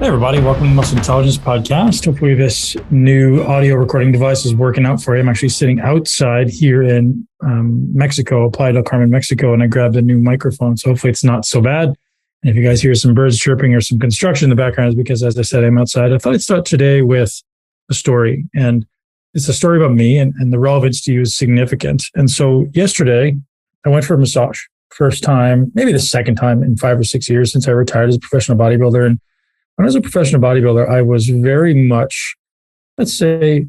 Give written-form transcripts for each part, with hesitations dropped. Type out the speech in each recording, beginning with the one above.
Hey everybody, welcome to the Muscle Intelligence Podcast. Hopefully this new audio recording device is working out for you. I'm actually sitting outside here in Mexico, Playa del Carmen, Mexico, and I grabbed a new microphone. So hopefully it's not so bad. And if you guys hear some birds chirping or some construction in the background, it's because, as I said, I'm outside. I thought I'd start today with a story. And it's a story about me, and the relevance to you is significant. And so yesterday, I went for a massage. First time, maybe the second time in 5 or 6 years since I retired as a professional bodybuilder. And when I was a professional bodybuilder, I was very much, let's say,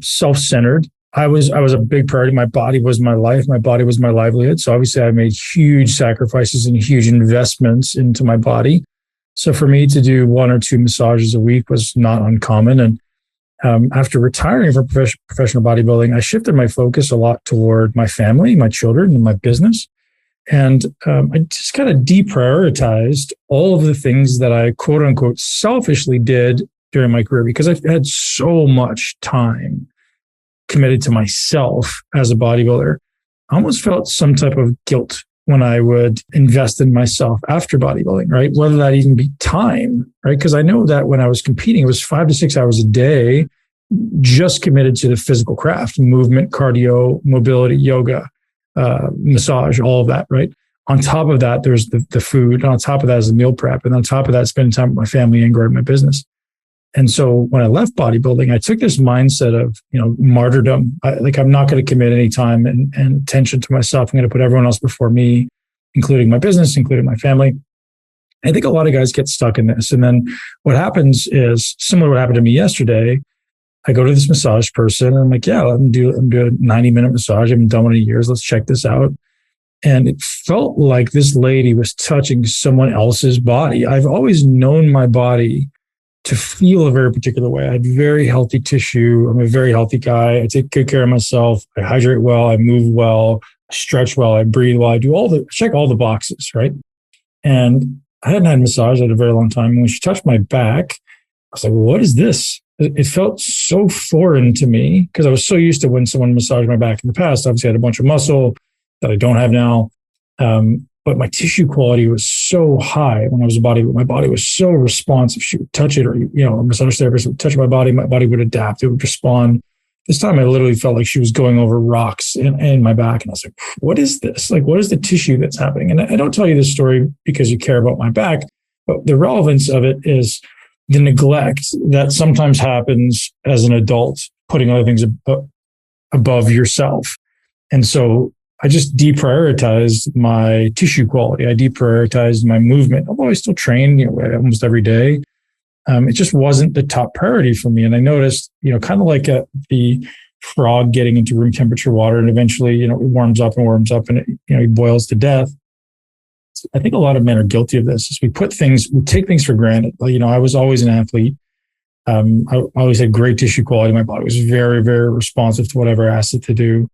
self-centered. I was a big priority. My body was my life. My body was my livelihood. So obviously I made huge sacrifices and huge investments into my body. So for me to do 1 or 2 massages a week was not uncommon. And after retiring from professional bodybuilding, I shifted my focus a lot toward my family, my children, and my business. And I just kind of deprioritized all of the things that I, quote unquote, selfishly did during my career because I've had so much time committed to myself as a bodybuilder. I almost felt some type of guilt when I would invest in myself after bodybuilding, right? Whether that even be time, right? Because I know that when I was competing, it was 5 to 6 hours a day, just committed to the physical craft, movement, cardio, mobility, yoga, massage, all of that, right? On top of that, there's the food. On top of that is the meal prep. And on top of that, spending time with my family and growing my business. And so when I left bodybuilding, I took this mindset of, martyrdom. I'm not going to commit any time and attention to myself. I'm going to put everyone else before me, including my business, including my family. I think a lot of guys get stuck in this. And then what happens is similar to what happened to me yesterday. I go to this massage person and I'm like, yeah, I'm doing a 90-minute massage. I haven't done one in years. Let's check this out. And it felt like this lady was touching someone else's body. I've always known my body to feel a very particular way. I had very healthy tissue. I'm a very healthy guy. I take good care of myself. I hydrate well. I move well. I stretch well. I breathe well. I check all the boxes, right? And I hadn't had a massage in a very long time. And when she touched my back, I was like, well, what is this? It felt so foreign to me because I was so used to when someone massaged my back in the past. Obviously, I had a bunch of muscle that I don't have now. But my tissue quality was so high when I was a bodybuilder. My body was so responsive. She would touch it, or, a massage therapist would touch my body would adapt. It would respond. This time I literally felt like she was going over rocks in my back. And I was like, what is this? Like, what is the tissue that's happening? And I don't tell you this story because you care about my back, but the relevance of it is the neglect that sometimes happens as an adult, putting other things above yourself. And so I just deprioritized my tissue quality. I deprioritized my movement. Although I still train, almost every day. It just wasn't the top priority for me. And I noticed, kind of like the frog getting into room temperature water, and eventually, it warms up and it boils to death. I think a lot of men are guilty of this. Is we take things for granted. I was always an athlete. I always had great tissue quality. My body was very, very responsive to whatever I asked it to do.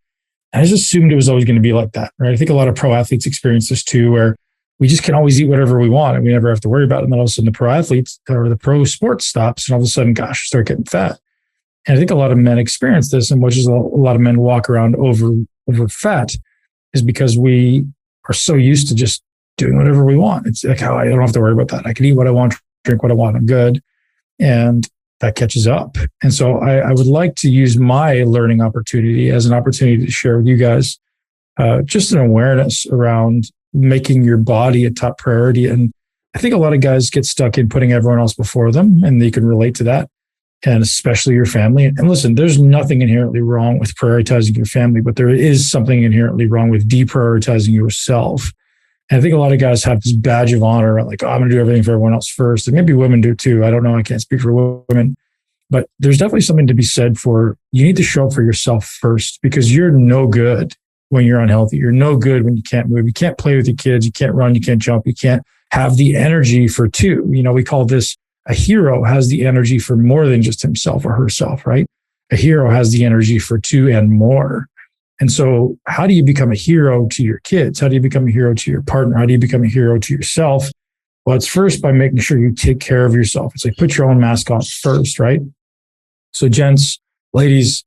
And I just assumed it was always going to be like that, right? I think a lot of pro athletes experience this too, where we just can always eat whatever we want and we never have to worry about it. And then all of a sudden the pro athletes or the pro sports stops and all of a sudden, gosh, start getting fat. And I think a lot of men experience this, and which is a lot of men walk around over fat, is because we are so used to just doing whatever we want. It's like, I don't have to worry about that. I can eat what I want, drink what I want. I'm good. And that catches up. And so I would like to use my learning opportunity as an opportunity to share with you guys just an awareness around making your body a top priority. And I think a lot of guys get stuck in putting everyone else before them, and they can relate to that, and especially your family. And listen, there's nothing inherently wrong with prioritizing your family, but there is something inherently wrong with deprioritizing yourself. And I think a lot of guys have this badge of honor, like, I'm going to do everything for everyone else first. And maybe women do too. I don't know. I can't speak for women. But there's definitely something to be said for, you need to show up for yourself first, because you're no good when you're unhealthy. You're no good when you can't move. You can't play with your kids. You can't run. You can't jump. You can't have the energy for two. We call this, a hero has the energy for more than just himself or herself, right? A hero has the energy for two and more. And so how do you become a hero to your kids? How do you become a hero to your partner? How do you become a hero to yourself? Well, it's first by making sure you take care of yourself. It's like, put your own mask on first, right? So gents, ladies,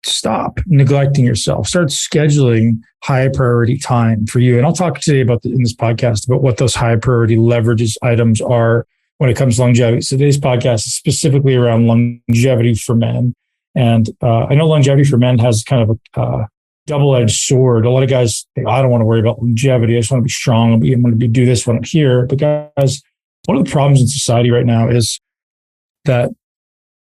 stop neglecting yourself. Start scheduling high priority time for you. And I'll talk today in this podcast about what those high priority leverages items are when it comes to longevity. So today's podcast is specifically around longevity for men. And I know longevity for men has kind of a double-edged sword. A lot of guys think, I don't want to worry about longevity. I just want to be strong. I want to do this when I'm here. But guys, one of the problems in society right now is that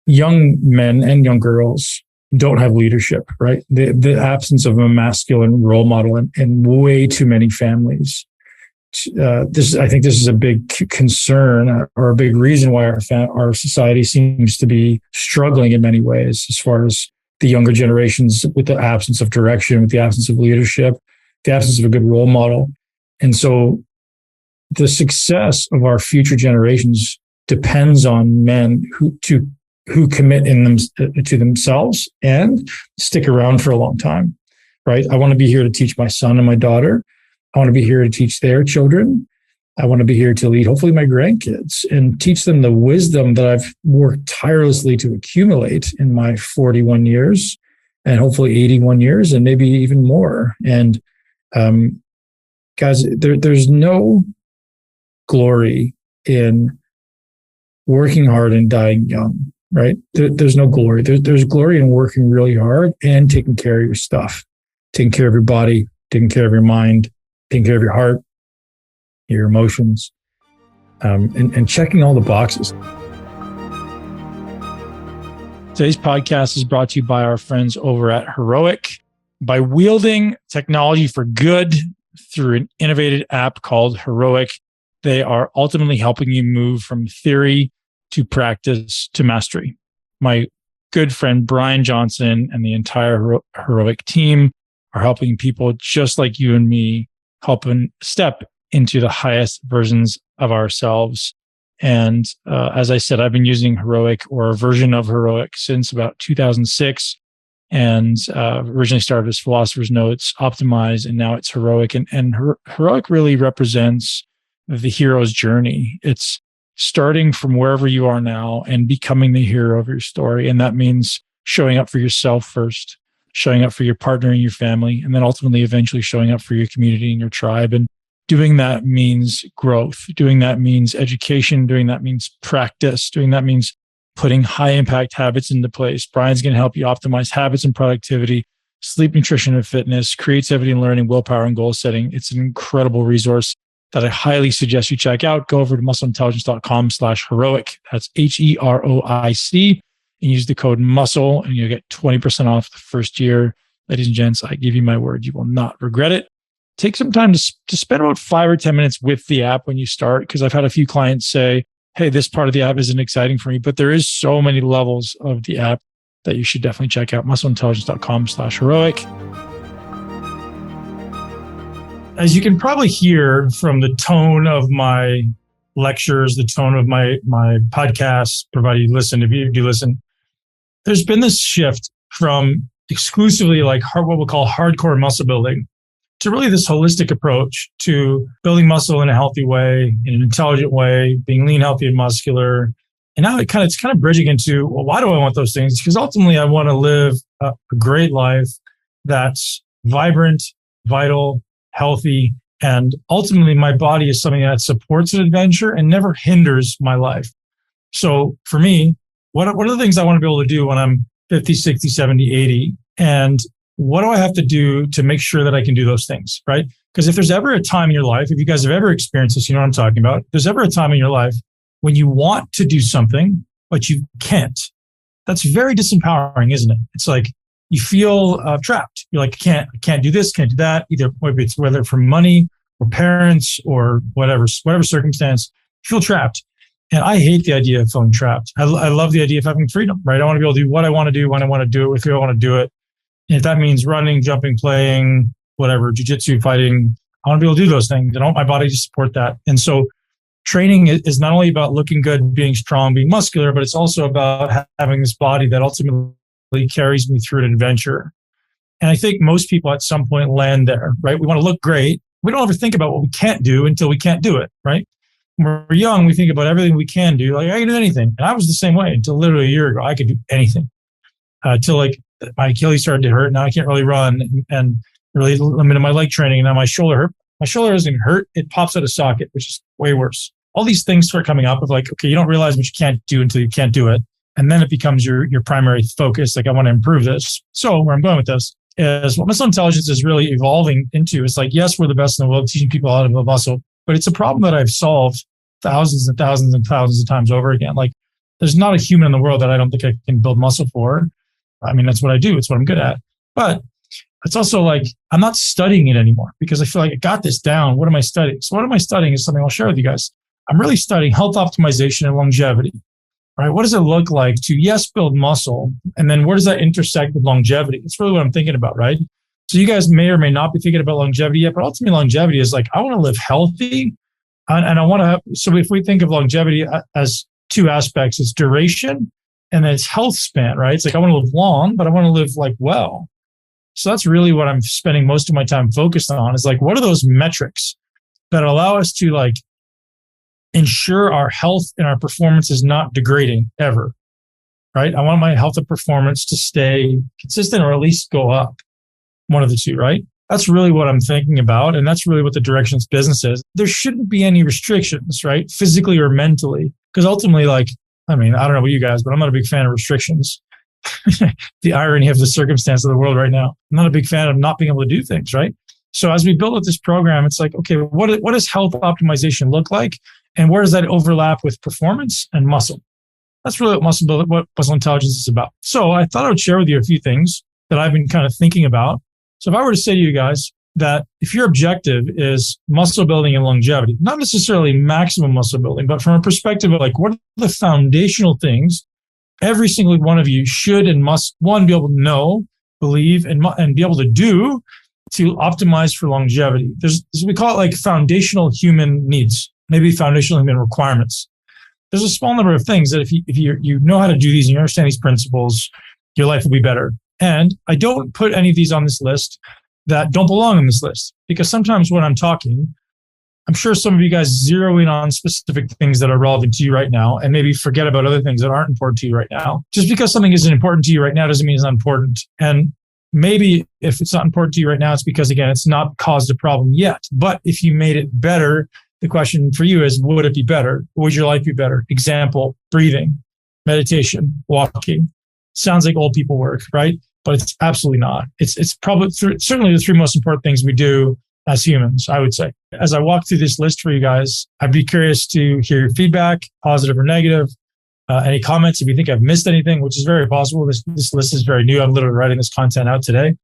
young men and young girls don't have leadership, right? The absence of a masculine role model in way too many families. I think this is a big concern or a big reason why our society seems to be struggling in many ways, as far as the younger generations, with the absence of direction, with the absence of leadership, the absence of a good role model. And so the success of our future generations depends on men who commit to themselves and stick around for a long time, right? I want to be here to teach my son and my daughter. I want to be here to teach their children. I want to be here to lead, hopefully, my grandkids and teach them the wisdom that I've worked tirelessly to accumulate in my 41 years and hopefully 81 years and maybe even more. And guys, there's no glory in working hard and dying young, right? There's no glory. There's glory in working really hard and taking care of your stuff, taking care of your body, taking care of your mind, taking care of your heart, your emotions, and checking all the boxes. Today's podcast is brought to you by our friends over at Heroic. By wielding technology for good through an innovative app called Heroic, they are ultimately helping you move from theory to practice to mastery. My good friend Brian Johnson and the entire Heroic team are helping people just like you and me helping step into the highest versions of ourselves. And as I said, I've been using Heroic or a version of Heroic since about 2006, and originally started as Philosopher's Notes, Optimize, and now it's Heroic. And Heroic really represents the hero's journey. It's starting from wherever you are now and becoming the hero of your story. And that means showing up for yourself first, showing up for your partner and your family, and then ultimately eventually showing up for your community and your tribe. And doing that means growth. Doing that means education. Doing that means practice. Doing that means putting high impact habits into place. Brian's going to help you optimize habits and productivity, sleep, nutrition, and fitness, creativity and learning, willpower, and goal setting. It's an incredible resource that I highly suggest you check out. Go over to muscleintelligence.com/heroic. That's HEROIC, and use the code MUSCLE, and you'll get 20% off the first year. Ladies and gents, I give you my word, you will not regret it. Take some time to spend about 5 or 10 minutes with the app when you start, because I've had a few clients say, hey, this part of the app isn't exciting for me, but there is so many levels of the app that you should definitely check out. muscleintelligence.com/heroic. As you can probably hear from the tone of my lectures, the tone of my podcasts, provided you listen, if you do listen, there's been this shift from exclusively like what we'll call hardcore muscle building to really this holistic approach to building muscle in a healthy way, in an intelligent way, being lean, healthy, and muscular. And now it's kind of bridging into, well, why do I want those things? Because ultimately I want to live a great life that's vibrant, vital, healthy, and ultimately my body is something that supports an adventure and never hinders my life. So for me, what are the things I want to be able to do when I'm 50, 60, 70, 80? And what do I have to do to make sure that I can do those things, right? Because if there's ever a time in your life, if you guys have ever experienced this, you know what I'm talking about. If there's ever a time in your life when you want to do something, but you can't, that's very disempowering, isn't it? It's like you feel trapped. You're like, I can't do this, can't do that. Either whether from money or parents or whatever circumstance, you feel trapped. And I hate the idea of feeling trapped. I love the idea of having freedom, right? I want to be able to do what I want to do when I want to do it with who I want to do it. And if that means running, jumping, playing, whatever, jiu-jitsu, fighting, I want to be able to do those things. I want my body to support that. And so training is not only about looking good, being strong, being muscular, but it's also about having this body that ultimately carries me through an adventure. And I think most people at some point land there, right? We want to look great. We don't ever think about what we can't do until we can't do it, right? When we're young, we think about everything we can do. Like, I can do anything. And I was the same way until literally a year ago. I could do anything. Till like my Achilles started to hurt. Now I can't really run and really limited my leg training. And now my shoulder hurt. My shoulder doesn't hurt. It pops out of socket, which is way worse. all these things start coming up of like, okay, you don't realize what you can't do until you can't do it. And then it becomes your primary focus. Like, I want to improve this. So where I'm going with this is what muscle intelligence is really evolving into. It's like, yes, we're the best in the world teaching people how to build muscle, but it's a problem that I've solved thousands and thousands and thousands of times over again. Like, there's not a human in the world that I don't think I can build muscle for. I mean, that's what I do. It's what I'm good at. But it's also like, I'm not studying it anymore because I feel like I got this down. What am I studying? So what am I studying is something I'll share with you guys. I'm really studying health optimization and longevity, right? What does it look like to, yes, build muscle? And then where does that intersect with longevity? That's really what I'm thinking about, right? So you guys may or may not be thinking about longevity yet, but ultimately longevity is like, I want to live healthy. And I want to have, so if we think of longevity as two aspects, it's duration and then it's health span, right? It's like, I want to live long, but I want to live like well. So that's really what I'm spending most of my time focused on is like, what are those metrics that allow us to like ensure our health and our performance is not degrading ever, right? I want my health and performance to stay consistent or at least go up, one of the two, right? That's really what I'm thinking about. And that's really what the directions business is. There shouldn't be any restrictions, right? Physically or mentally. Because ultimately, like, I mean, I don't know about you guys, but I'm not a big fan of restrictions. The irony of the circumstance of the world right now. I'm not a big fan of not being able to do things, right? So as we build up this program, it's like, okay, what does health optimization look like? And where does that overlap with performance and muscle? That's really what muscle intelligence is about. So I thought I would share with you a few things that I've been kind of thinking about. So if I were to say to you guys that if your objective is muscle building and longevity, not necessarily maximum muscle building, but from a perspective of like, what are the foundational things every single one of you should and must, one, be able to know, believe, and be able to do to optimize for longevity. We call it like foundational human needs, maybe foundational human requirements. There's a small number of things that if you know how to do these and you understand these principles, your life will be better. And I don't put any of these on this list that don't belong on this list because sometimes when I'm talking, I'm sure some of you guys zero in on specific things that are relevant to you right now and maybe forget about other things that aren't important to you right now. Just because something isn't important to you right now doesn't mean it's not important. And maybe if it's not important to you right now, it's because, again, it's not caused a problem yet. But if you made it better, the question for you is, would it be better? Would your life be better? Example, breathing, meditation, walking. Sounds like old people work, right? But it's absolutely not. It's probably certainly the three most important things we do as humans, I would say. As I walk through this list for you guys, I'd be curious to hear your feedback, positive or negative. Any comments if you think I've missed anything, which is very possible. This list is very new. I'm literally writing this content out today.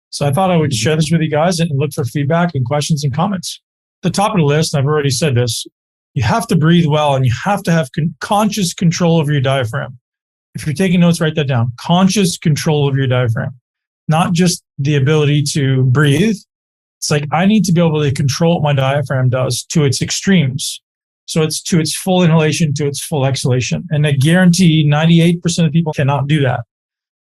So I thought I would share this with you guys and look for feedback and questions and comments. The top of the list, and I've already said this, you have to breathe well and you have to have conscious control over your diaphragm. If you're taking notes, write that down. Conscious control of your diaphragm, not just the ability to breathe. It's like, I need to be able to control what my diaphragm does to its extremes. So it's to its full inhalation, to its full exhalation. And I guarantee 98% of people cannot do that.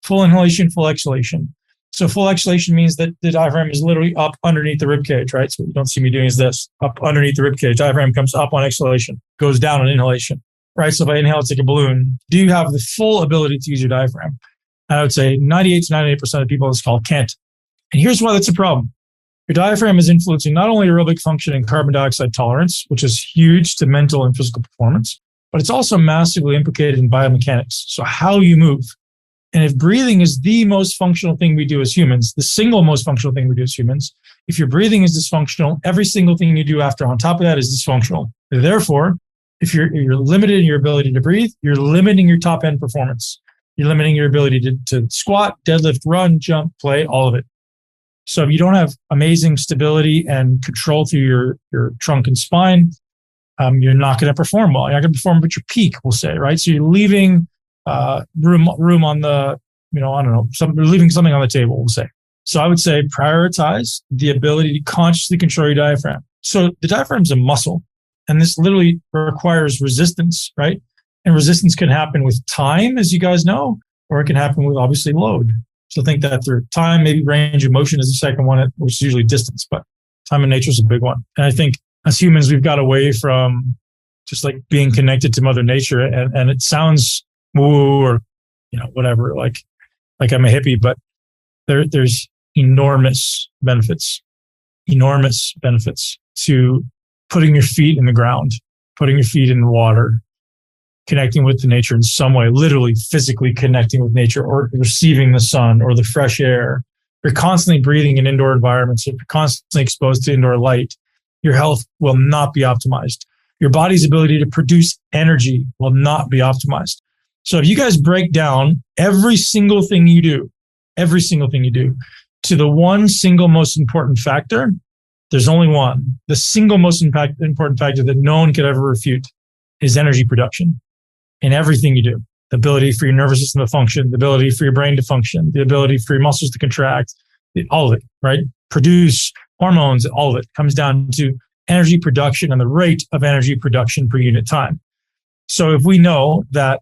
Full inhalation, full exhalation. So full exhalation means that the diaphragm is literally up underneath the rib cage, right? So what you don't see me doing is this, up underneath the rib cage. Diaphragm comes up on exhalation, goes down on inhalation, right? So if I inhale, it's like a balloon. Do you have the full ability to use your diaphragm? And I would say 98 to 98% of people on this call can't. And here's why that's a problem. Your diaphragm is influencing not only aerobic function and carbon dioxide tolerance, which is huge to mental and physical performance, but it's also massively implicated in biomechanics. So how you move. And if breathing is the most functional thing we do as humans, the single most functional thing we do as humans, if your breathing is dysfunctional, every single thing you do after on top of that is dysfunctional. Therefore, if you're limited in your ability to breathe, you're limiting your top end performance. You're limiting your ability to squat, deadlift, run, jump, play, all of it. So if you don't have amazing stability and control through your trunk and spine, you're not going to perform well. You're not going to perform at your peak, we'll say, right? So you're leaving room on the, I don't know, you're leaving something on the table, we'll say. So I would say prioritize the ability to consciously control your diaphragm. So the diaphragm is a muscle, and this literally requires resistance, right? And resistance can happen with time, as you guys know, or it can happen with obviously load. So think that through. Time, maybe range of motion is the second one, which is usually distance, but time and nature is a big one. And I think as humans, we've got away from just like being connected to Mother Nature. And it sounds woo or, whatever, like I'm a hippie, but there's enormous benefits to putting your feet in the ground, putting your feet in the water, connecting with the nature in some way, literally physically connecting with nature, or receiving the sun or the fresh air. You're constantly breathing in indoor environments. If you're constantly exposed to indoor light, your health will not be optimized. Your body's ability to produce energy will not be optimized. So if you guys break down every single thing you do to the one single most important factor, there's only one. The single most important factor that no one could ever refute is energy production in everything you do. The ability for your nervous system to function, the ability for your brain to function, the ability for your muscles to contract, all of it, right? Produce hormones, all of it comes down to energy production and the rate of energy production per unit time. So if we know that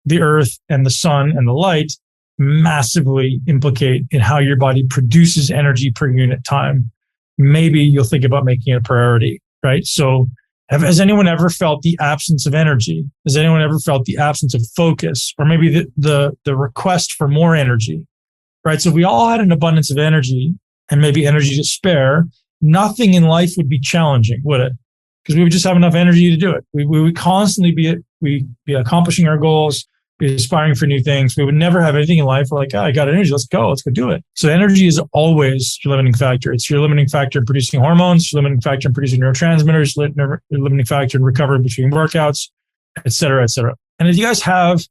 the earth and the sun and the light massively implicate in how your body produces energy per unit time, maybe you'll think about making it a priority, right? So has anyone ever felt the absence of energy? Has anyone ever felt the absence of focus, or maybe the request for more energy, right? So if we all had an abundance of energy and maybe energy to spare, nothing in life would be challenging, would it? Because we would just have enough energy to do it. We would constantly be accomplishing our goals, be aspiring for new things. We would never have anything in life. We're like, I got energy. Let's go do it. So energy is always your limiting factor. It's your limiting factor in producing hormones, your limiting factor in producing neurotransmitters, your limiting factor in recovering between workouts, et cetera, et cetera. And if you guys have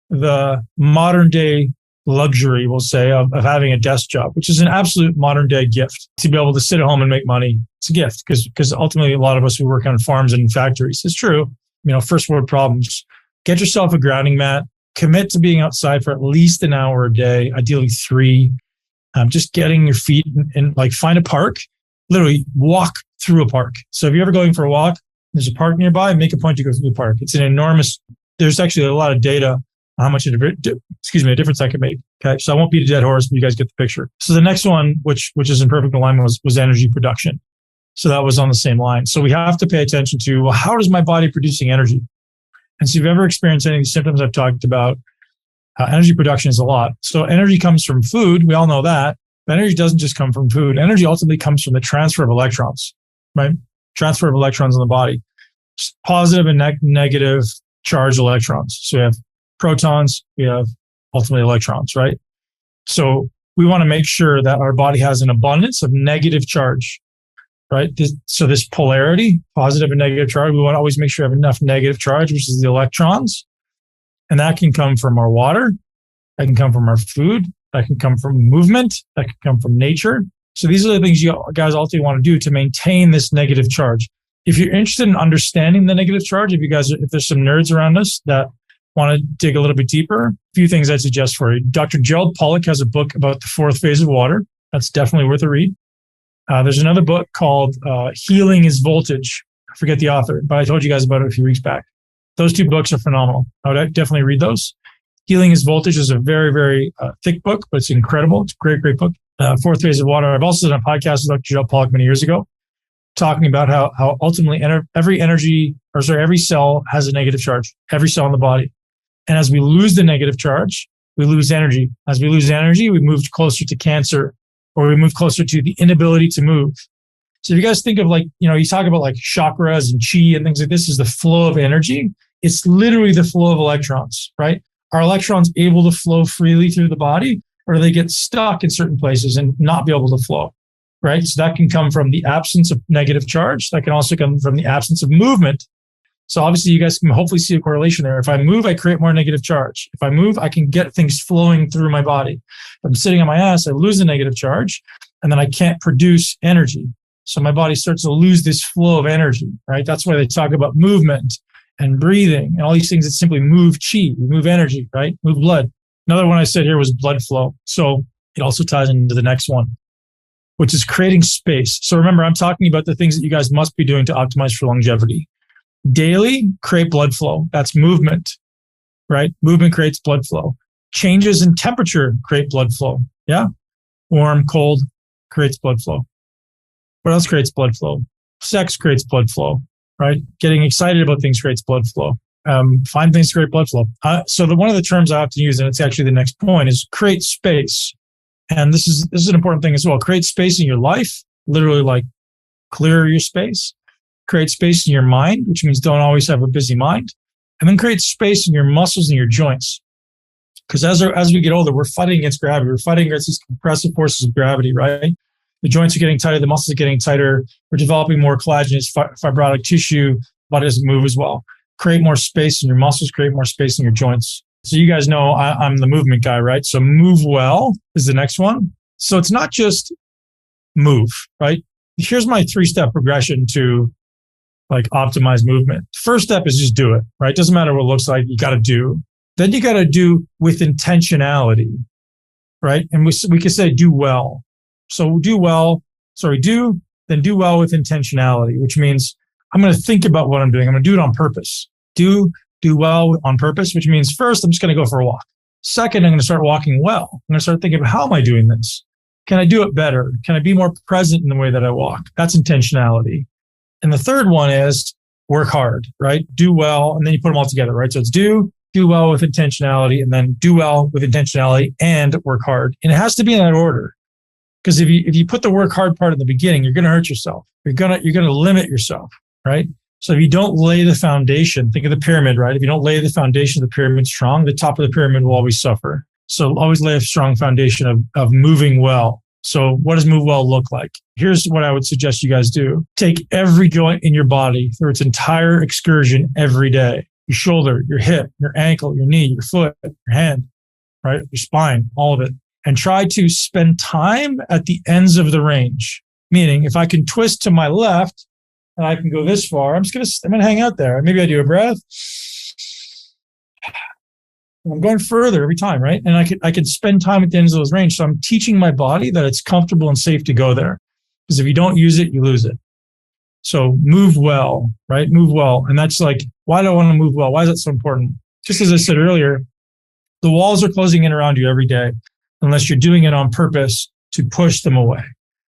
the modern day luxury, we'll say, of having a desk job, which is an absolute modern day gift, to be able to sit at home and make money, it's a gift because ultimately a lot of us who work on farms and factories, it's true, first world problems. Get yourself a grounding mat, commit to being outside for at least an hour a day, ideally 3. Just getting your feet in, like, find a park, literally walk through a park. So if you're ever going for a walk, there's a park nearby, make a point to go through the park. It's an enormous, there's actually a lot of data on how much a difference that could make. Okay. So I won't beat a dead horse, but you guys get the picture. So the next one, which is in perfect alignment, was energy production. So that was on the same line. So we have to pay attention to, well, how does my body producing energy? And so if you've ever experienced any of these symptoms I've talked about, energy production is a lot. So energy comes from food. We all know that. But energy doesn't just come from food. Energy ultimately comes from the transfer of electrons, right? Transfer of electrons in the body. Positive and negative charged electrons. So we have protons, we have ultimately electrons, right? So we want to make sure that our body has an abundance of negative charge. Right. So this polarity, positive and negative charge, we want to always make sure we have enough negative charge, which is the electrons. And that can come from our water. That can come from our food. That can come from movement. That can come from nature. So these are the things you guys ultimately want to do to maintain this negative charge. If you're interested in understanding the negative charge, if there's some nerds around us that want to dig a little bit deeper, a few things I'd suggest for you. Dr. Gerald Pollack has a book about the 4th phase of water. That's definitely worth a read. There's another book called Healing is Voltage. I forget the author, but I told you guys about it a few weeks back. Those 2 books are phenomenal. I would definitely read those. Healing is Voltage is a very, very thick book, but it's incredible. It's a great, great book. 4th Phase of Water. I've also done a podcast with Dr. Gerald Pollack many years ago, talking about how ultimately every cell has a negative charge, every cell in the body. And as we lose the negative charge, we lose energy. As we lose energy, we move closer to cancer, or we move closer to the inability to move. So if you guys think of, like, you talk about like chakras and chi and things like this is the flow of energy. It's literally the flow of electrons, right? Are electrons able to flow freely through the body, or do they get stuck in certain places and not be able to flow, right? So that can come from the absence of negative charge. That can also come from the absence of movement. So obviously you guys can hopefully see a correlation there. If I move, I create more negative charge. If I move, I can get things flowing through my body. If I'm sitting on my ass, I lose the negative charge, and then I can't produce energy. So my body starts to lose this flow of energy, right? That's why they talk about movement and breathing and all these things that simply move chi, move energy, right? Move blood. Another one I said here was blood flow. So it also ties into the next one, which is creating space. So remember, I'm talking about the things that you guys must be doing to optimize for longevity. Daily, create blood flow. That's movement, right? Movement creates blood flow. Changes in temperature create blood flow. Yeah. Warm, cold creates blood flow. What else creates blood flow? Sex creates blood flow, right? Getting excited about things creates blood flow. Find things to create blood flow. So one of the terms I often use, and it's actually the next point, is create space. And this is an important thing as well. Create space in your life, literally like clear your space. create space in your mind, which means don't always have a busy mind. And then create space in your muscles and your joints. Because as we get older, we're fighting against gravity. We're fighting against these compressive forces of gravity, right? The joints are getting tighter, the muscles are getting tighter. We're developing more collagenous fibrotic tissue. Body doesn't move as well. Create more space in your muscles, create more space in your joints. So you guys know I'm the movement guy, right? So move well is the next one. So it's not just move, right? Here's my 3-step progression to like optimize movement. First step is just do it, right? Doesn't matter what it looks like, you got to do. Then you got to do with intentionality, right? And we could say do well. So do well with intentionality, which means I'm going to think about what I'm doing. I'm going to do it on purpose. Do well on purpose, which means first, I'm just going to go for a walk. Second, I'm going to start walking well. I'm going to start thinking about how am I doing this? Can I do it better? Can I be more present in the way that I walk? That's intentionality. And the third one is work hard, right? Do well. And then you put them all together, right? So it's do well with intentionality, and then do well with intentionality and work hard. And it has to be in that order. Because if you put the work hard part in the beginning, you're going to hurt yourself. You're going to limit yourself, right? So if you don't lay the foundation, think of the pyramid, right? If you don't lay the foundation of the pyramid strong, the top of the pyramid will always suffer. So always lay a strong foundation of moving well. So what does move well look like? Here's what I would suggest you guys do. Take every joint in your body through its entire excursion every day. Your shoulder, your hip, your ankle, your knee, your foot, your hand, right? Your spine, all of it. And try to spend time at the ends of the range. Meaning, if I can twist to my left and I can go this far, I'm going to hang out there. Maybe I do a breath. I'm going further every time, right? And I can spend time at the ends of those range. So I'm teaching my body that it's comfortable and safe to go there. Because if you don't use it, you lose it. So move well, right? Move well. And that's like, why do I want to move well? Why is that so important? Just as I said earlier, the walls are closing in around you every day, unless you're doing it on purpose to push them away,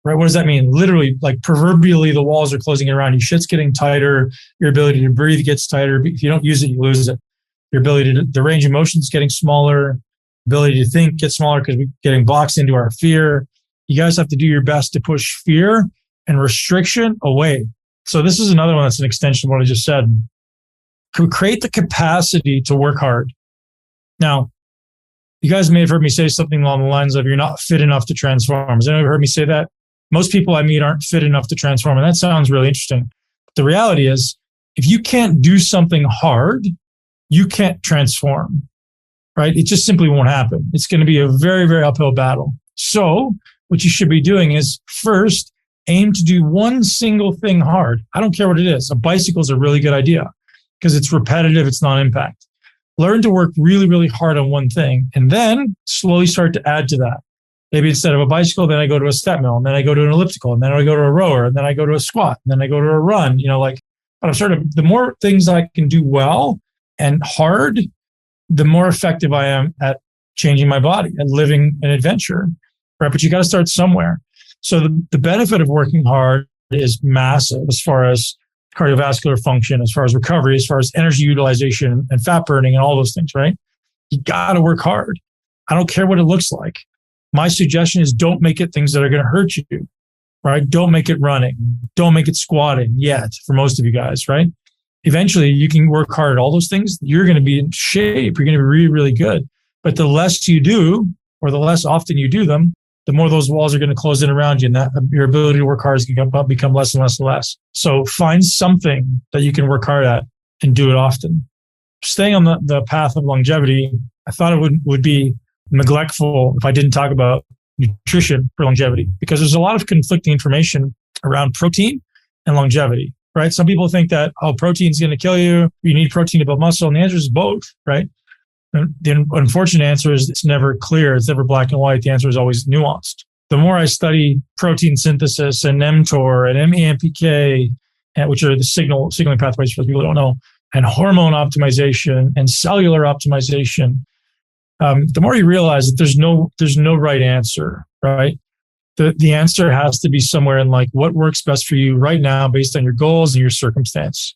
right? What does that mean? Literally, like proverbially, the walls are closing in around you. Shit's getting tighter. Your ability to breathe gets tighter. If you don't use it, you lose it. Your ability to, the range of motion is getting smaller. Ability to think gets smaller because we're getting boxed into our fear. You guys have to do your best to push fear and restriction away. So this is another one that's an extension of what I just said. Create the capacity to work hard. Now, you guys may have heard me say something along the lines of, you're not fit enough to transform. Has anyone heard me say that? Most people I meet aren't fit enough to transform. And that sounds really interesting. But the reality is, if you can't do something hard, you can't transform, right? It just simply won't happen. It's going to be a very, very uphill battle. So what you should be doing is first, aim to do one single thing hard. I don't care what it is. A bicycle is a really good idea because it's repetitive. It's non-impact. Learn to work really, really hard on one thing and then slowly start to add to that. Maybe instead of a bicycle, then I go to a step mill, and then I go to an elliptical, and then I go to a rower, and then I go to a squat, and then I go to a run, but I'm sort of, the more things I can do well and hard, the more effective I am at changing my body and living an adventure, right? But you got to start somewhere. So the benefit of working hard is massive as far as cardiovascular function, as far as recovery, as far as energy utilization and fat burning and all those things, right? You got to work hard. I don't care what it looks like. My suggestion is don't make it things that are going to hurt you, right? Don't make it running. Don't make it squatting yet for most of you guys, right? Eventually you can work hard at all those things. You're going to be in shape. You're going to be really, really good. But the less you do, or the less often you do them, the more those walls are going to close in around you, and that your ability to work hard is going to become less and less and less. So find something that you can work hard at and do it often. Staying on the path of longevity, I thought it would be neglectful if I didn't talk about nutrition for longevity, because there's a lot of conflicting information around protein and longevity, right? Some people think that, protein is going to kill you. You need protein to build muscle. And the answer is both, right? The unfortunate answer is it's never clear. It's never black and white. The answer is always nuanced. The more I study protein synthesis and mTOR and MEMPK, which are the signaling pathways for people who don't know, and hormone optimization and cellular optimization, the more you realize that there's no right answer, right? The answer has to be somewhere in like what works best for you right now based on your goals and your circumstance.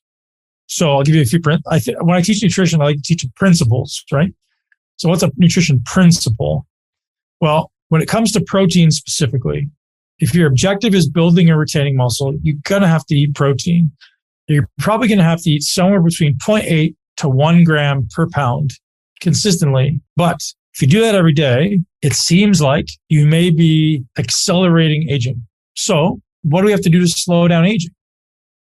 So I'll give you a few. When I teach nutrition, I like to teach principles, right? So what's a nutrition principle? Well, when it comes to protein specifically, if your objective is building and retaining muscle, you're going to have to eat protein. you're probably going to have to eat somewhere between 0.8 to 1 gram per pound consistently. But if you do that every day, it seems like you may be accelerating aging. So what do we have to do to slow down aging?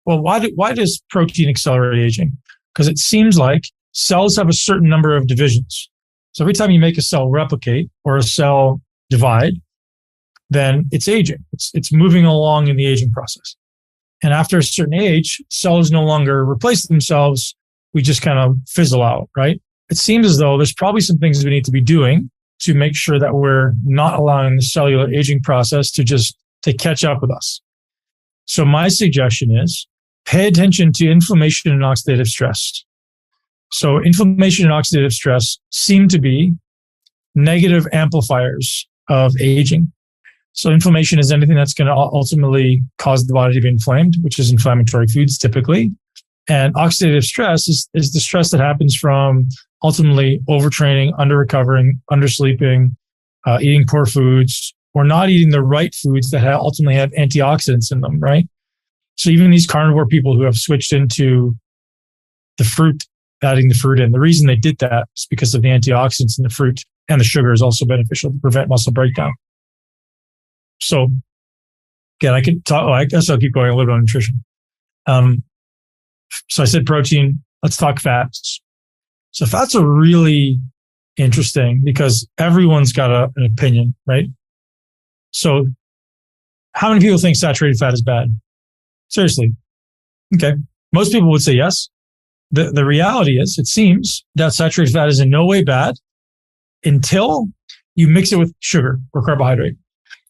Well, why does protein accelerate aging? Because it seems like cells have a certain number of divisions. So every time you make a cell replicate or a cell divide, then it's aging. It's moving along in the aging process. And after a certain age, cells no longer replace themselves. We just kind of fizzle out, right? It seems as though there's probably some things we need to be doing to make sure that we're not allowing the cellular aging process to catch up with us. So my suggestion is pay attention to inflammation and oxidative stress. So inflammation and oxidative stress seem to be negative amplifiers of aging. So inflammation is anything that's going to ultimately cause the body to be inflamed, which is inflammatory foods typically. And oxidative stress is the stress that happens from ultimately overtraining, under-recovering, undersleeping, eating poor foods, or not eating the right foods that ultimately have antioxidants in them, right? So even these carnivore people who have switched into the fruit, adding the fruit in, the reason they did that is because of the antioxidants in the fruit, and the sugar is also beneficial to prevent muscle breakdown. So again, I guess I'll keep going a little bit on nutrition. So I said protein, let's talk fats. So fats are really interesting because everyone's got an opinion, right? So how many people think saturated fat is bad? Seriously. Okay. Most people would say yes. The reality is, it seems that saturated fat is in no way bad until you mix it with sugar or carbohydrate.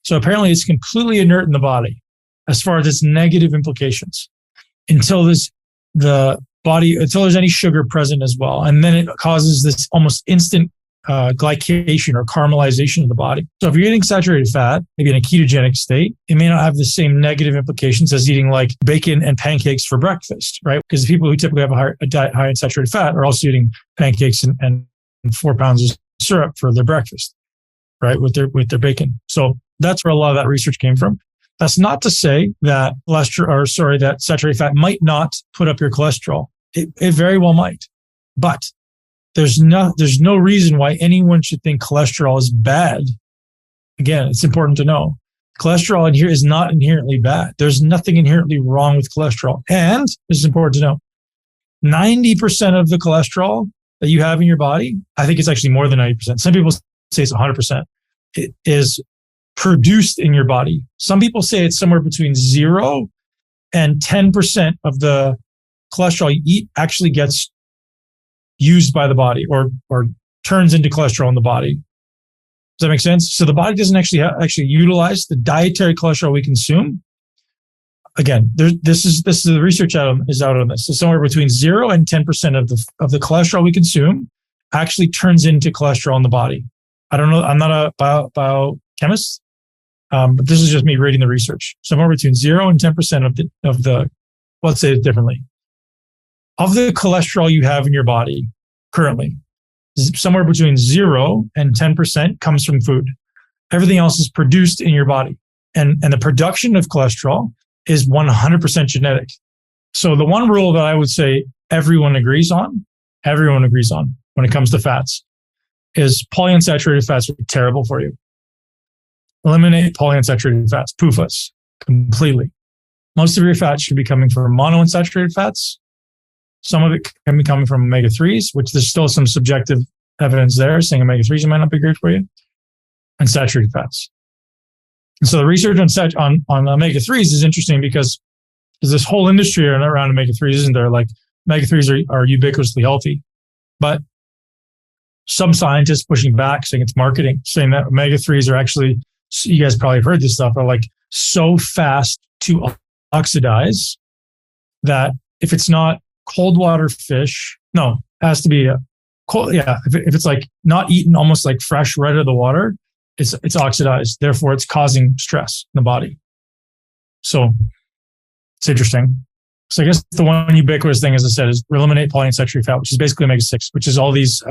So apparently it's completely inert in the body as far as its negative implications until there's any sugar present as well. And then it causes this almost instant glycation or caramelization of the body. So if you're eating saturated fat, maybe in a ketogenic state, it may not have the same negative implications as eating like bacon and pancakes for breakfast, right? Because the people who typically have a diet high in saturated fat are also eating pancakes and 4 pounds of syrup for their breakfast, right? With their bacon. So that's where a lot of that research came from. That's not to say that that saturated fat might not put up your cholesterol. It very well might, but there's no reason why anyone should think cholesterol is bad. Again, it's important to know cholesterol in here is not inherently bad. There's nothing inherently wrong with cholesterol. And this is important to know, 90% of the cholesterol that you have in your body, I think it's actually more than 90%. Some people say it's 100%. It is produced in your body. Some people say it's somewhere between 0 and 10% of the cholesterol you eat actually gets used by the body or turns into cholesterol in the body. Does that make sense? So the body doesn't actually utilize the dietary cholesterol we consume. Again, this is the research is out on this. So somewhere between 0 and 10% of the cholesterol we consume actually turns into cholesterol in the body. I don't know. I'm not a biochemist, but this is just me reading the research. Somewhere between 0 and 10% of the let's say it differently, of the cholesterol you have in your body currently, somewhere between 0 and 10% comes from food. Everything else is produced in your body. And the production of cholesterol is 100% genetic. So the one rule that I would say everyone agrees on when it comes to fats is polyunsaturated fats are terrible for you. Eliminate polyunsaturated fats, PUFAs, completely. Most of your fats should be coming from monounsaturated fats. Some of it can be coming from omega-3s, which there's still some subjective evidence there saying omega-3s might not be great for you, and saturated fats. And so the research on omega-3s is interesting because there's this whole industry around omega-3s, isn't there? Like omega-3s are ubiquitously healthy, but some scientists pushing back saying it's marketing, saying that omega-3s are actually, you guys probably have heard this stuff, are like so fast to oxidize that if it's not cold water fish, no, it has to be cold. Yeah. If it's like not eaten almost like fresh right out of the water, it's oxidized. Therefore, it's causing stress in the body. So it's interesting. So I guess the one ubiquitous thing, as I said, is eliminate polyunsaturated fat, which is basically omega-6, which is all these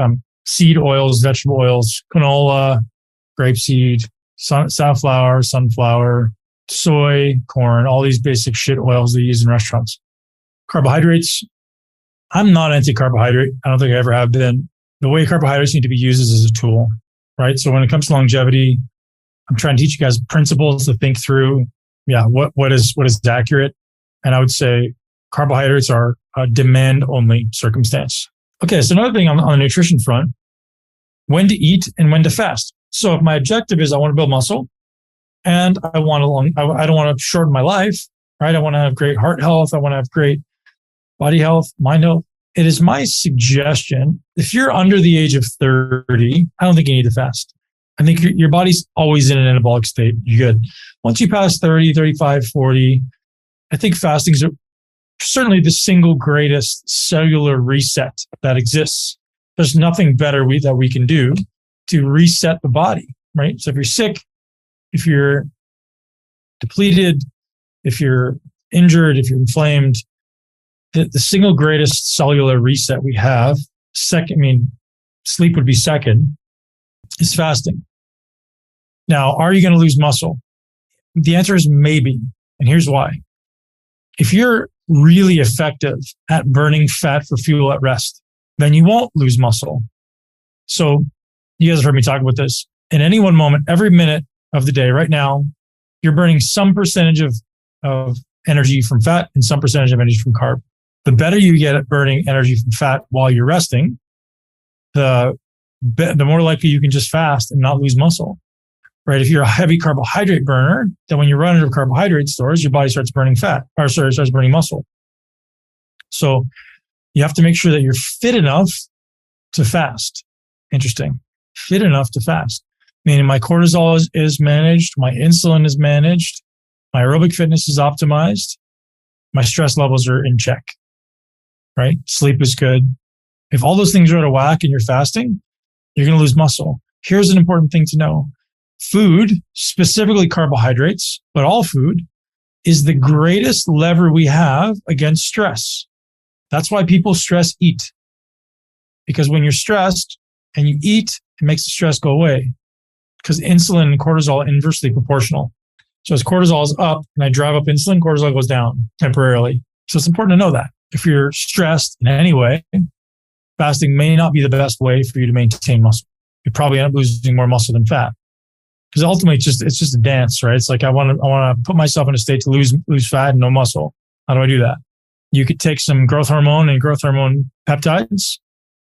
seed oils, vegetable oils, canola, grapeseed, safflower, sunflower, soy, corn, all these basic shit oils they use in restaurants. Carbohydrates, I'm not anti-carbohydrate. I don't think I ever have been. The way carbohydrates need to be used is as a tool, right? So when it comes to longevity, I'm trying to teach you guys principles to think through. Yeah, what is accurate? And I would say carbohydrates are a demand-only circumstance. Okay, so another thing on the nutrition front, when to eat and when to fast. So if my objective is I want to build muscle and I don't want to shorten my life, right? I want to have great heart health. I want to have great body health, mind health. It is my suggestion, if you're under the age of 30, I don't think you need to fast. I think your body's always in an anabolic state. You're good. Once you pass 30, 35, 40, I think fasting is certainly the single greatest cellular reset that exists. There's nothing better that we can do to reset the body, right? So if you're sick, if you're depleted, if you're injured, if you're inflamed, the single greatest cellular reset we have, sleep would be second, is fasting. Now, are you going to lose muscle? The answer is maybe. And here's why. If you're really effective at burning fat for fuel at rest, then you won't lose muscle. So you guys have heard me talk about this. In any one moment, every minute of the day, right now, you're burning some percentage of energy from fat and some percentage of energy from carb. The better you get at burning energy from fat while you're resting, the more likely you can just fast and not lose muscle, right? If you're a heavy carbohydrate burner, then when you run out of carbohydrate stores, your body starts burning starts burning muscle. So you have to make sure that you're fit enough to fast. Interesting. Fit enough to fast. Meaning my cortisol is managed, my insulin is managed, my aerobic fitness is optimized, my stress levels are in check, right? Sleep is good. If all those things are out of whack and you're fasting, you're going to lose muscle. Here's an important thing to know. Food, specifically carbohydrates, but all food, is the greatest lever we have against stress. That's why people stress eat. Because when you're stressed and you eat, it makes the stress go away. Because insulin and cortisol are inversely proportional. So as cortisol is up and I drive up insulin, cortisol goes down temporarily. So it's important to know that. If you're stressed in any way, fasting may not be the best way for you to maintain muscle. You probably end up losing more muscle than fat. Because ultimately it's just a dance, right? It's like I want to put myself in a state to lose fat and no muscle. How do I do that? You could take some growth hormone and growth hormone peptides.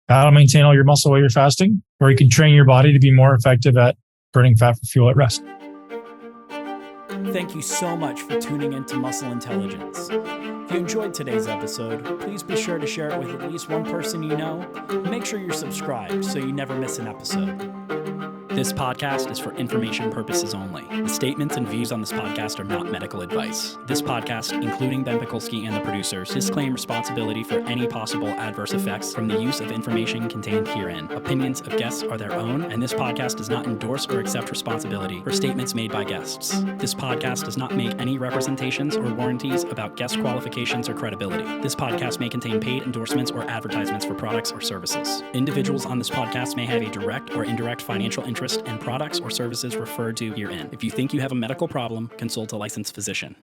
That'll maintain all your muscle while you're fasting. Or you can train your body to be more effective at burning fat for fuel at rest. Thank you so much for tuning into Muscle Intelligence. If you enjoyed today's episode, please be sure to share it with at least one person you know. Make sure you're subscribed so you never miss an episode. This podcast is for information purposes only. The statements and views on this podcast are not medical advice. This podcast, including Ben Pakulski and the producers, disclaim responsibility for any possible adverse effects from the use of information contained herein. Opinions of guests are their own, and this podcast does not endorse or accept responsibility for statements made by guests. This podcast does not make any representations or warranties about guest qualifications or credibility. This podcast may contain paid endorsements or advertisements for products or services. Individuals on this podcast may have a direct or indirect financial interest in products or services referred to herein. If you think you have a medical problem, consult a licensed physician.